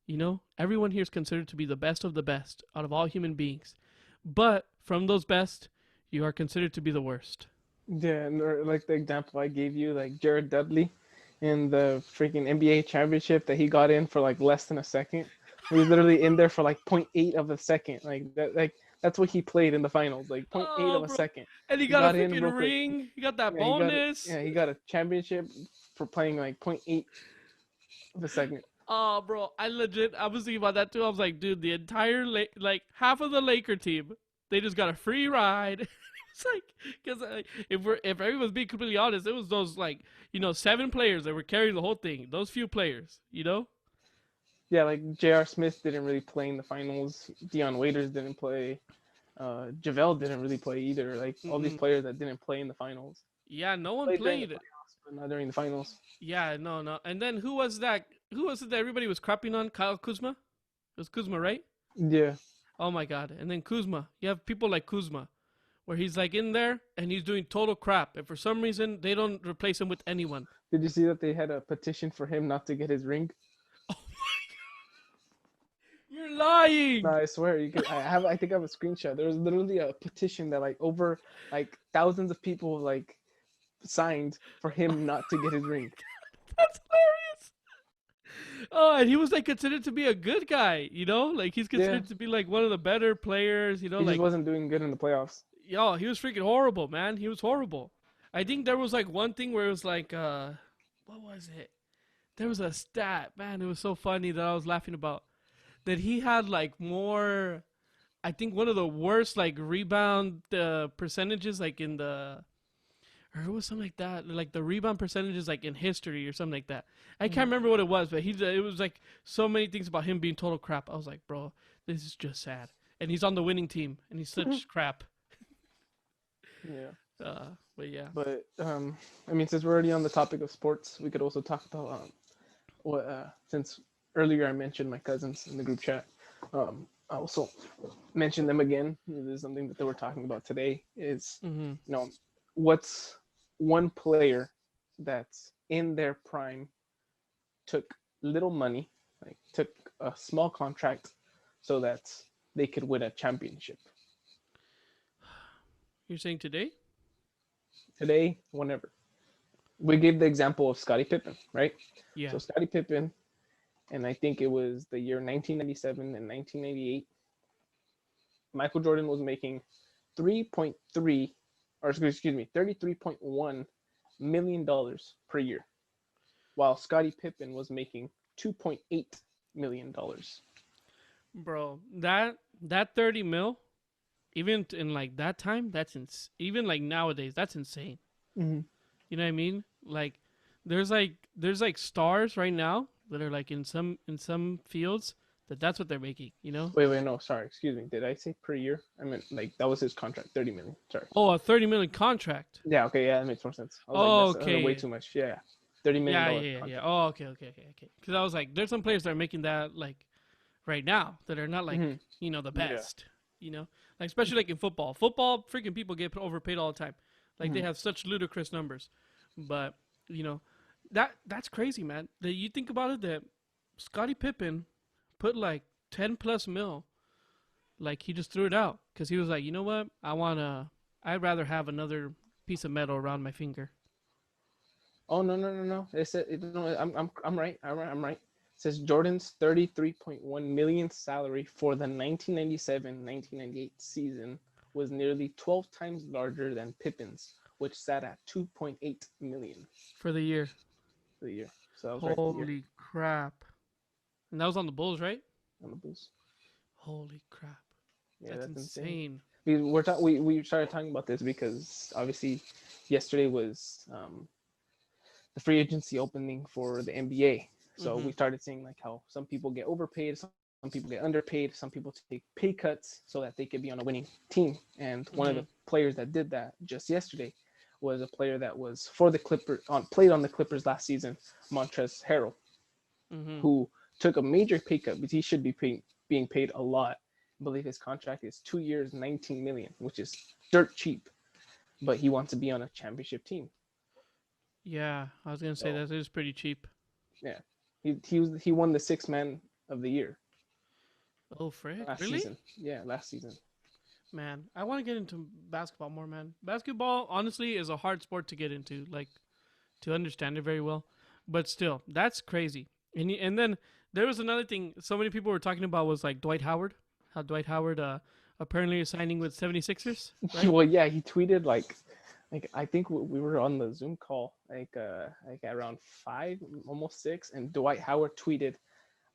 You know, everyone here is considered to be the best of the best out of all human beings. But from those best, you are considered to be the worst. Yeah, and like the example I gave you, like Jered Dudley in the freaking NBA championship that he got in for like less than a second. He was literally in there for like 0.8 of a second. That's what he played in the finals, like 0.8 of a second. And he got a freaking ring. He got that bonus. He got a championship for playing like 0.8 of a second. Oh, bro, I was thinking about that too. I was like, dude, the entire, like, half of the Laker team, they just got a free ride. It's like, because if everyone's being completely honest, it was those, like, you know, 7 players that were carrying the whole thing. Those few players, you know? Yeah, like J.R. Smith didn't really play in the finals. Dion Waiters didn't play. JaVale didn't really play either. Like all these players that didn't play in the finals. Yeah, no one played it. But not during the finals. Yeah, no. And then who was that? Who was it that everybody was crapping on? Kyle Kuzma? It was Kuzma, right? Yeah. Oh my God. And then Kuzma. You have people like Kuzma, where he's like in there and he's doing total crap. And for some reason, they don't replace him with anyone. Did you see that they had a petition for him not to get his ring? You're lying. No, I swear. I think I have a screenshot. There was literally a petition that like over like thousands of people like signed for him not to get his ring. That's hilarious. Oh, and he was like considered to be a good guy, you know? Like he's considered to be like one of the better players, you know? He like just wasn't doing good in the playoffs. Yo, he was freaking horrible, man. He was horrible. I think there was like one thing where it was like, what was it? There was a stat, man. It was so funny that I was laughing about. That he had like more, I think one of the worst like rebound percentages like in the, or it was something like that, like the rebound percentages like in history or something like that. I can't remember what it was, but it was like so many things about him being total crap. I was like, bro, this is just sad. And he's on the winning team, and he's such crap. Yeah. But yeah. But I mean, since we're already on the topic of sports, we could also talk about since earlier I mentioned my cousins in the group chat. I also mentioned them again. This is something that they were talking about today. Is you know, what's one player that's in their prime took little money, like took a small contract, so that they could win a championship. You're saying today? Today, whenever. We gave the example of Scottie Pippen, right? Yeah. So Scottie Pippen, and I think it was the year 1997 and 1998, Michael Jordan was making $33.1 million per year, while Scottie Pippen was making $2.8 million. Bro, that 30 mil, even in like that time, even like nowadays, that's insane. Mm-hmm. You know what I mean? Like, there's like stars right now that are like in some fields That's what they're making, you know? Wait, no, sorry, excuse me. Did I say per year? I meant like that was his contract, 30 million. Sorry. Oh, a $30 million contract. Yeah, okay, yeah, that makes more sense. I was like, that's Okay. way too much. Yeah, $30 million. Yeah. Contract. Oh, okay. Because I was like, there's some players that are making that like right now that are not like you know the best. You know, like especially like in football. Football, freaking people get overpaid all the time. Like they have such ludicrous numbers. But you know, that's crazy, man. That you think about it, that Scottie Pippen put like 10 plus mil. Like he just threw it out because he was like, you know what? I'd rather have another piece of metal around my finger. Oh no! It said I'm right. It says Jordan's 33.1 million salary for the 1997-1998 season was nearly 12 times larger than Pippen's, which sat at 2.8 million For the year. for the year. So that was right. Holy crap! And that was on the Bulls, right? On the Bulls. Holy crap! Yeah, That's insane. We started talking about this because obviously yesterday was the free agency opening for the NBA. So we started seeing like how some people get overpaid, some people get underpaid, some people take pay cuts so that they could be on a winning team. And one of the players that did that just yesterday was a player that was for the Clippers, played on the Clippers last season, Montrezl Harrell, who took a major pay cut, but he should be being paid a lot. I believe his contract is 2 years, 19 million, which is dirt cheap, but he wants to be on a championship team. Yeah, I was gonna say that is pretty cheap. Yeah, he won the sixth man of the year. Oh, frick! Last Really? season. Yeah, last season. Man, I want to get into basketball more, man. Basketball, honestly, is a hard sport to get into, like, to understand it very well. But still, that's crazy. And then there was another thing so many people were talking about was, like, Dwight Howard. How Dwight Howard apparently is signing with 76ers, right? Well, yeah, he tweeted, like I think we were on the Zoom call, like around 5, almost 6, and Dwight Howard tweeted,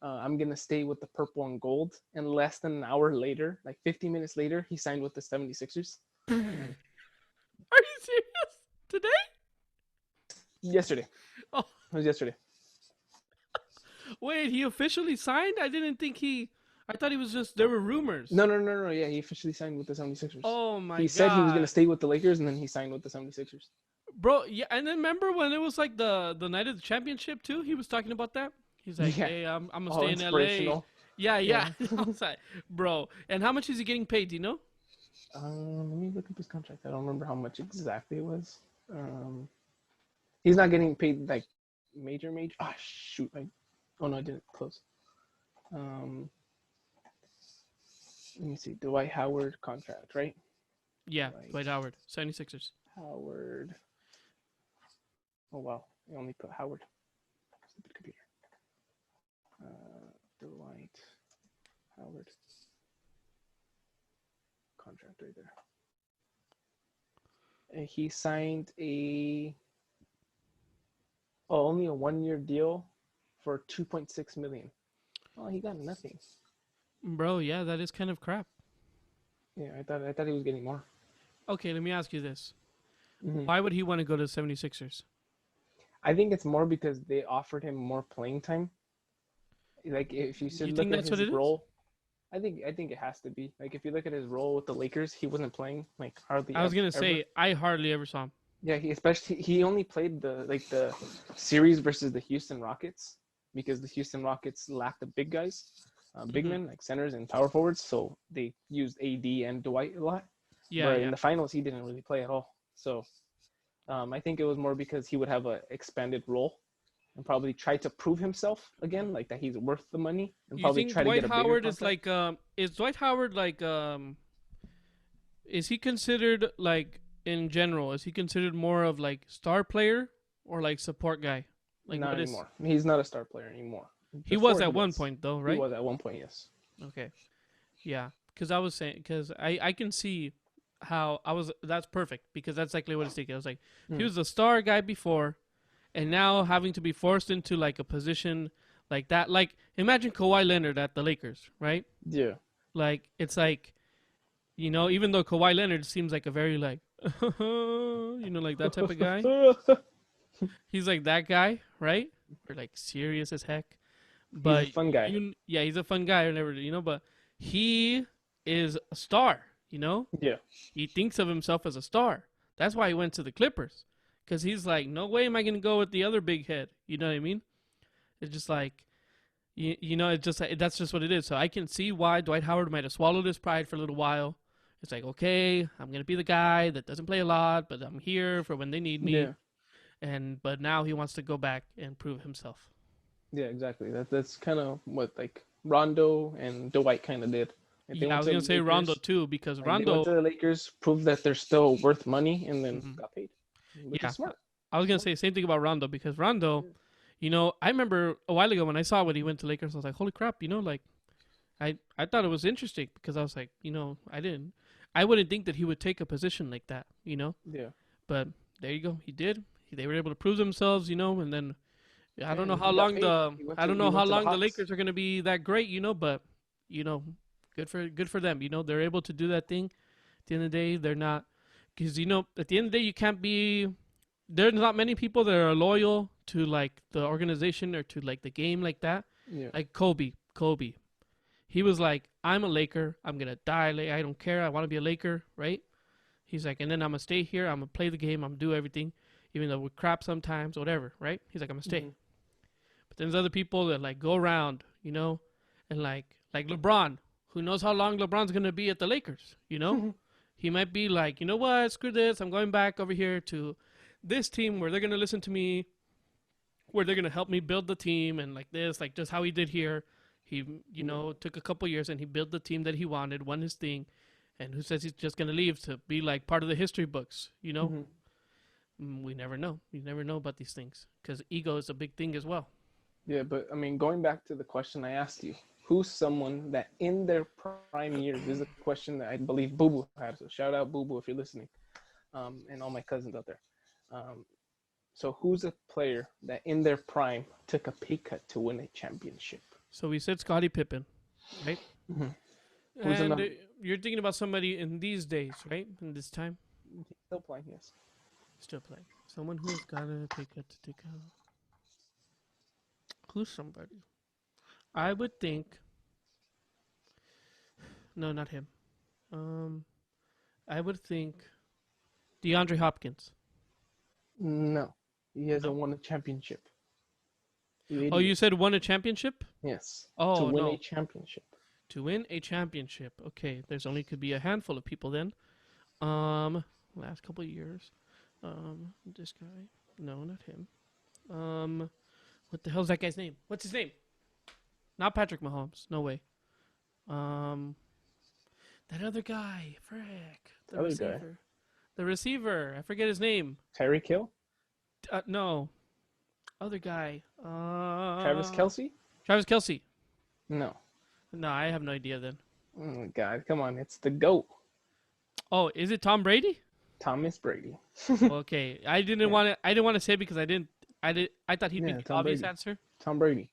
I'm going to stay with the purple and gold. And less than an hour later, like 50 minutes later, he signed with the 76ers. Are you serious? Today? Yesterday. Oh. It was yesterday. Wait, he officially signed? I thought he was just, there were rumors. No. Yeah, he officially signed with the 76ers. Oh, my God. He said he was going to stay with the Lakers, and then he signed with the 76ers. Bro, yeah, and then remember when it was like the night of the championship, too? He was talking about that? He's like, hey, I'm going to stay in LA. Yeah. I was like, bro, and how much is he getting paid? Do you know? Let me look up his contract. I don't remember how much exactly it was. He's not getting paid like major. Ah, shoot! Oh no, I didn't close. Let me see. Dwight Howard contract, right? Yeah, Dwight Howard, 76ers. Howard. Oh wow, I only put Howard. Stupid computer. Dwight Howard contract right there. And he signed only a 1-year deal for 2.6 million. Oh, he got nothing. Bro, yeah, that is kind of crap. Yeah, I thought he was getting more. Okay, let me ask you this. Why would he want to go to the 76ers? I think it's more because they offered him more playing time. Like if you look at his role, I think it has to be. Like if you look at his role with the Lakers, he wasn't playing like hardly. I was gonna say I hardly ever saw him. Yeah, he only played the series versus the Houston Rockets because the Houston Rockets lacked the big guys, big men like centers and power forwards, so they used AD and Dwight a lot. Yeah. But in the finals, he didn't really play at all. So I think it was more because he would have an expanded role and probably try to prove himself again, like that he's worth the money, and probably try to get a bigger Howard contract. is like is Dwight Howard like is he considered like in general, is he considered more of like star player or like support guy? Like not anymore. He's not a star player anymore. He was at one point though, right? He was at one point, yes. Okay. Yeah, because I was saying, because I can see how that's perfect, because that's exactly what I was thinking. I was like, he was a star guy before, and now having to be forced into like a position like that. Like imagine Kawhi Leonard at the Lakers, right? Yeah. Like it's like, you know, even though Kawhi Leonard seems like a very like, you know, like that type of guy. He's like that guy, right? Or like serious as heck. But he's a fun guy. yeah, he's a fun guy and everything, you know. But he is a star, you know. Yeah. He thinks of himself as a star. That's why he went to the Clippers, because he's like, no way am I gonna go with the other big head. You know what I mean? It's just like, you know, it's just that's just what it is. So I can see why Dwight Howard might have swallowed his pride for a little while. It's like, okay, I'm gonna be the guy that doesn't play a lot, but I'm here for when they need me. Yeah. But now he wants to go back and prove himself. Yeah, exactly. That's kind of what like Rondo and Dwight kind of did. Like, Yeah, I was gonna say Rondo too, because they Rondo. went to the Lakers, proved that they're still worth money, and then got paid. Which is smart. I was gonna say the same thing about Rondo, because Rondo, you know, I remember a while ago when I saw when he went to Lakers, I was like, holy crap, you know, like, I thought it was interesting, because I was like, you know, I wouldn't think that he would take a position like that, you know. Yeah. But there you go, he did. They were able to prove themselves, you know, and then I don't know he how got long paid. I don't know how long the Hawks. Lakers are gonna be that great, you know, but you know, good for them, you know, they're able to do that thing. At the end of the day, they're not, because you know, at the end of the day, you can't be. There's not many people that are loyal to like the organization or to like the game like that. Yeah. Like Kobe, he was like, I'm a Laker. I'm gonna die. I don't care. I want to be a Laker, right? He's like, and then I'm gonna stay here. I'm gonna play the game. I'm gonna do everything, even though we're crap sometimes, whatever, right? He's like, I'm gonna stay. But then there's other people that like go around, you know, and like LeBron. Who knows how long LeBron's gonna be at the Lakers? You know, he might be like, you know what? Screw this. I'm going back over here to this team where they're going to listen to me, where they're going to help me build the team, and like this, like just how he did here. He, you know, took a couple years and he built the team that he wanted, won his thing, and who says he's just going to leave to be like part of the history books, you know? We never know. You never know about these things, because ego is a big thing as well. Yeah, but I mean, going back to the question I asked you, who's someone that in their prime years, this is a question that I believe Boo Boo had, so shout out Boo Boo if you're listening, and all my cousins out there. So who's a player that in their prime took a pay cut to win a championship? So we said Scottie Pippen, right? Who's And another? you're thinking about somebody in these days, right? In this time? He's still playing, yes. Still playing. Someone who's got a pay cut to take out. Who's somebody? I would think. No, not him. I would think DeAndre Hopkins. No, he hasn't won a championship. Oh, you said won a championship? Yes. Oh, to win no. a championship. To win a championship. Okay, there's only could be a handful of people then. Last couple of years. This guy. No, not him. What the hell's that guy's name? What's his name? Not Patrick Mahomes. No way. That other guy. Frick. The receiver. Guy. The receiver. I forget his name. Tyreek Hill? No. Other guy. Travis Kelce? Travis Kelce. No. No, I have no idea then. Oh my God, come on, it's the GOAT, Oh, is it Tom Brady? Thomas Brady. Okay, I didn't want to. I didn't want to say it because I thought he'd be the Tom obvious Brady. answer. Tom Brady.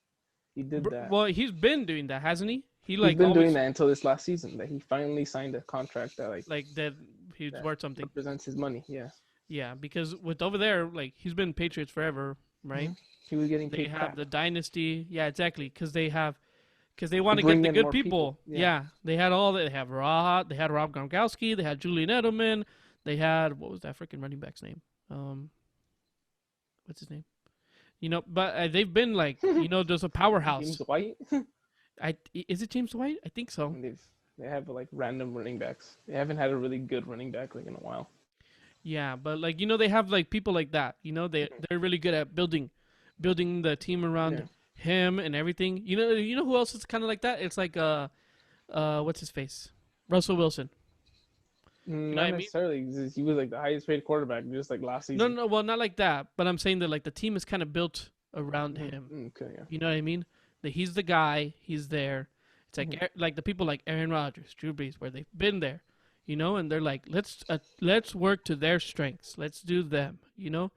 He did that. Well, he's been doing that, hasn't he? He's been doing that until this last season. That he finally signed a contract that like that he's worth something. Represents his money. Yeah. Yeah, because with over there, like he's been Patriots forever, right? He was getting They paid. have crap. the dynasty. Yeah, exactly. Because they want to bring get the in good more people. people. Yeah. They had all that. They have Rob Gronkowski. They had Julian Edelman. They had, what was that freaking running back's name? What's his name? You know, but they've been like, you know, there's a powerhouse. James White. Is it James White? I think so. They have like random running backs. They haven't had a really good running back like in a while. Yeah, but like, you know, they have like people like that. You know, they're really good at building the team around him and everything. You know who else is kind of like that? It's like what's his face? Russell Wilson. Not necessarily. He was like the highest paid quarterback just like last season. No, well, not like that. But I'm saying that like the team is kind of built around him. Okay, yeah. You know what I mean? That he's the guy. He's there. It's like like the people like Aaron Rodgers, Drew Brees, where they've been there, you know, and they're like, let's work to their strengths. Let's do them. You know,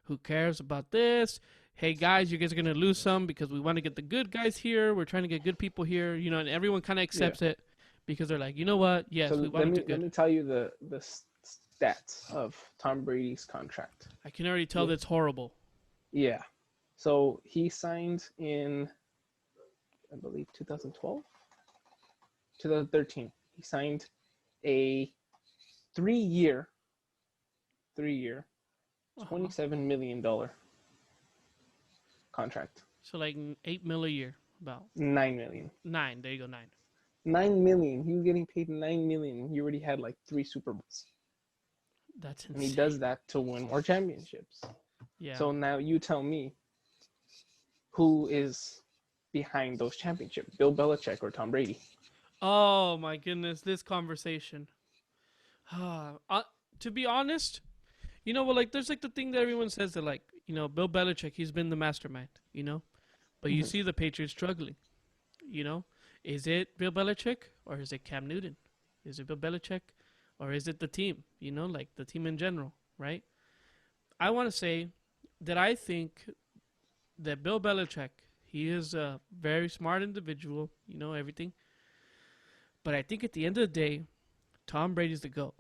who cares about this? Hey guys, you guys are gonna lose some because we want to get the good guys here. We're trying to get good people here. You know, and everyone kind of accepts it because they're like, you know what? Yes, So we want to do let good. me tell you the stats of Tom Brady's contract. I can already tell that's horrible. Yeah. So he signed in I believe 2012, 2013. He signed a 3-year, $27 million contract. So like 8 mil a year, about $9 million. 9. There you go, 9. $9 million. He was getting paid $9 million. He already had like 3 Super Bowls. That's insane. And he does that to win more championships. Yeah. So now you tell me, who is behind those championships? Bill Belichick or Tom Brady? Oh my goodness, this conversation. To be honest, you know, well, like there's like the thing that everyone says that like, you know, Bill Belichick, he's been the mastermind, you know, but you see the Patriots struggling, you know. Is it Bill Belichick or is it Cam Newton? Is it Bill Belichick or is it the team, you know, like the team in general, right? I want to say that I think that Bill Belichick, he is a very smart individual, you know, everything. But I think at the end of the day, Tom Brady's the GOAT.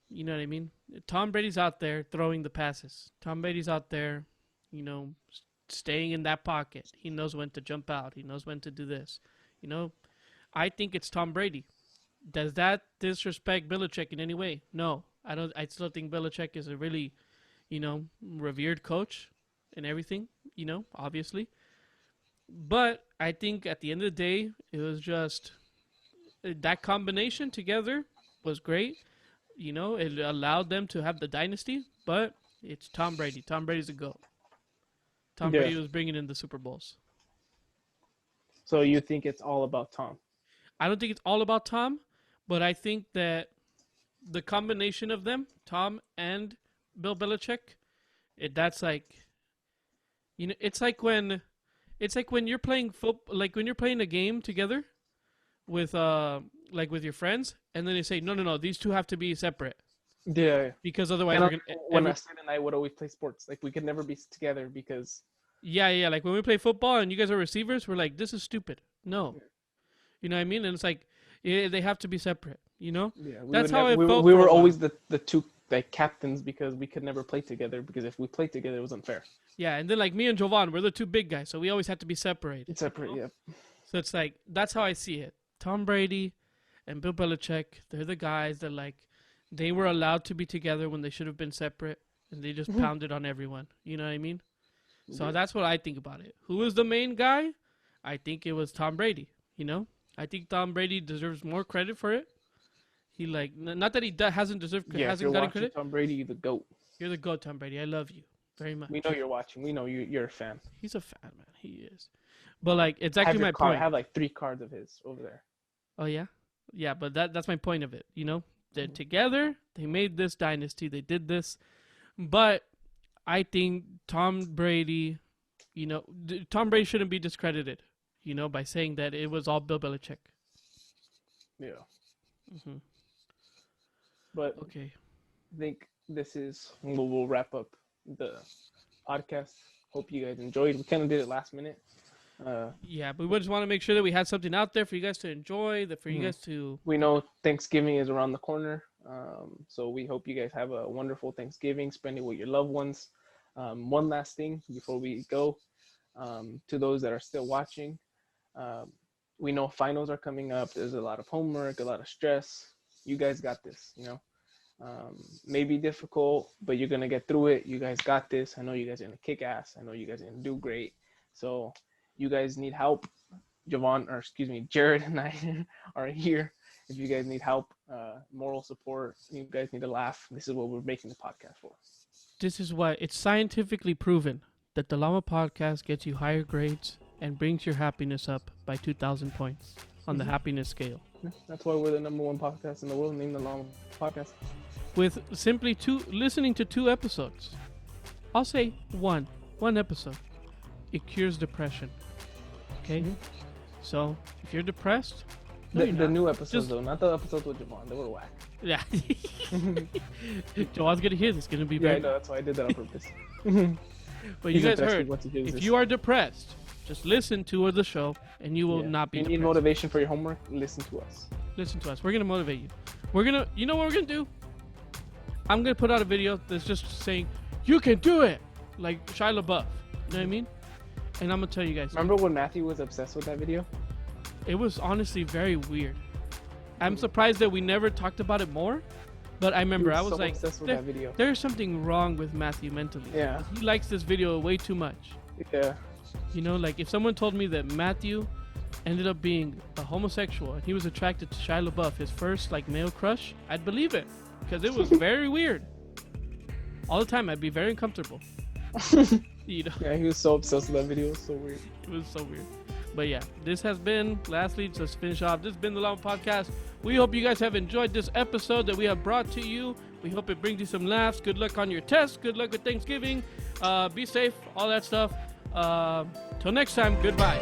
You know what I mean? Tom Brady's out there throwing the passes. Tom Brady's out there, you know, staying in that pocket. He knows when to jump out. He knows when to do this. You know, I think it's Tom Brady. Does that disrespect Belichick in any way? No, I don't. I still think Belichick is a really, you know, revered coach and everything, you know, obviously. But I think at the end of the day, it was just that combination together was great. You know, it allowed them to have the dynasty, but it's Tom Brady. Tom Brady's a GOAT. Tom Brady was bringing in the Super Bowls. So you think it's all about Tom? I don't think it's all about Tom, but I think that the combination of them, Tom and Bill Belichick, that's like, you know, it's like when you're playing football, like when you're playing a game together with like with your friends, and then they say no, these two have to be separate. Yeah. Because otherwise, when Aston and I would always play sports, like we could never be together because. Yeah. Like when we play football and you guys are receivers, we're like, this is stupid. No, you know what I mean? And it's like, they have to be separate. You know? Yeah. That's how it felt. We were always the two like captains because we could never play together because if we played together, it was unfair. Yeah, and then like me and Jovan, we're the two big guys, so we always had to be separated. Separate, yeah. So it's like that's how I see it. Tom Brady and Bill Belichick, they're the guys that like they were allowed to be together when they should have been separate, and they just pounded on everyone. You know what I mean? So that's what I think about it. Who was the main guy? I think it was Tom Brady. You know, I think Tom Brady deserves more credit for it. He like not that he hasn't gotten credit. Tom Brady, you're the GOAT. You're the GOAT, Tom Brady. I love you very much. We know you're watching. We know you're a fan. He's a fan, man. He is. But like, it's actually my point. I have like 3 cards of his over there. Oh yeah, yeah. But that's my point of it. You know, they're together. They made this dynasty. They did this. But I think Tom Brady, you know, Tom Brady shouldn't be discredited. You know, by saying that it was all Bill Belichick. Yeah. Mm-hmm. But okay, I think this is we'll wrap up the podcast. Hope you guys enjoyed. We kind of did it last minute. Yeah, but we just want to make sure that we had something out there for you guys to enjoy. That for you guys to. We know Thanksgiving is around the corner, so we hope you guys have a wonderful Thanksgiving. Spend it with your loved ones. One last thing before we go, to those that are still watching, we know finals are coming up. There's a lot of homework, a lot of stress. You guys got this, you know. Maybe difficult, but you're gonna get through it. You guys got this. I know you guys are gonna kick ass. I know you guys are gonna do great. So you guys need help. Jered and I are here. If you guys need help, moral support, you guys need to laugh. This is what we're making the podcast for. This is why it's scientifically proven that the Lama Podcast gets you higher grades and brings your happiness up by 2,000 points on the happiness scale. That's why we're the #1 podcast in the world, named the Lama Podcast. With simply listening to 2 episodes, I'll say one episode, it cures depression. Okay, so if you're depressed, the new episodes though, not the episodes with Javon, they were whack. Yeah, Joan's gonna hear this. Gonna be very. Yeah, I know, that's why I did that on purpose. But you guys heard, if you are depressed, just listen to the show, and you will not be depressed. If you need motivation for your homework, listen to us. Listen to us. We're going to motivate you. You know what we're going to do? I'm going to put out a video that's just saying, you can do it, like Shia LaBeouf. You know what I mean? And I'm gonna tell you guys. Remember when Matthew was obsessed with that video? It was honestly very weird. I'm surprised that we never talked about it more. But I remember I was so like, obsessed with that video. there's something wrong with Matthew mentally. Yeah. He likes this video way too much. Yeah. You know, like if someone told me that Matthew ended up being a homosexual and he was attracted to Shia LaBeouf, his first like male crush, I'd believe it because it was very weird. All the time, I'd be very uncomfortable. You know, Yeah, he was so obsessed with that video. It was so weird. it was so weird. But yeah, this has been, lastly, just finish off. This has been the Lama Podcast. We hope you guys have enjoyed this episode that we have brought to you. We hope it brings you some laughs. Good luck on your tests. Good luck with Thanksgiving. Be safe, all that stuff. Till next time, goodbye.